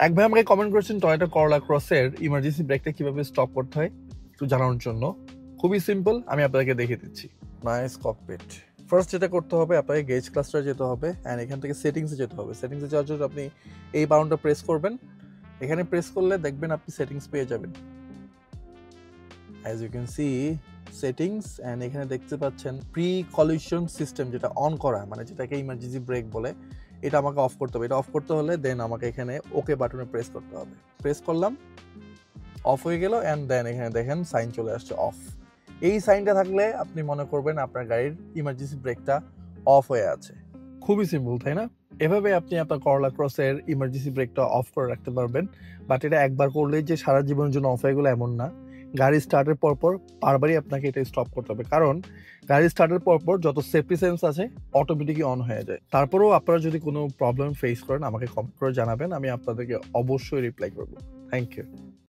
এক ভাই আমাকে কমেন্ট করেছেন টয়োটা করোলা ক্রসের ইমার্জেন্সি ব্রেকটা কিভাবে স্টপ করতে হয় একটু জানানোর জন্য। খুবই সিম্পল, আমি আপনাদেরকে দেখিয়ে দিচ্ছি। Nice cocopeat. ফার্স্ট যেটা করতে হবে, আপনাকে গেজ ক্লাস্টারে যেতে হবে অ্যান্ড এখান থেকে সেটিংসে যেতে হবে। সেটিংসে যাওয়ার জন্য আপনি এই বাটনটা প্রেস করবেন। এখানে প্রেস করলে দেখবেন আপনি সেটিংস পেয়ে যাবেন। As you can see settings, and এখানে দেখতে পাচ্ছেন প্রি কলিশন সিস্টেম, যেটা অন করা মানে যেটাকে ইমার্জেন্সি ব্রেক বলে, এটা আমাকে অফ করতে হবে। এটা অফ করতে হলে দেন আমাকে এখানে ওকে বাটনে প্রেস করতে হবে। প্রেস করলাম, অফ হয়ে গেল, অ্যান্ড দেন এখানে দেখেন সাইন চলে আসছে অফ। এই সাইনটা থাকলে আপনি মনে করবেন আপনার গাড়ির ইমার্জেন্সি ব্রেকটা অফ হয়ে আছে। খুবই সিম্পল, তাই না? এভাবে আপনি আপনার করোলা ক্রসের ইমার্জেন্সি ব্রেকটা অফ করে রাখতে পারবেন। বাট এটা একবার করলেই যে সারা জীবনের জন্য অফ হয়ে গেলো এমন না। গাড়ি স্টার্টের পরপর বারবারই আপনাকে এটা স্টপ করতে হবে, কারণ গাড়ি স্টার্টের পরপর যত সেফটি সেন্স আছে অটোমেটিকই অন হয়ে যায়। তারপরেও আপনারা যদি কোনো প্রবলেম ফেস করেন আমাকে কমেন্ট করে জানাবেন, আমি আপনাদেরকে অবশ্যই রিপ্লাই করবো। Thank you.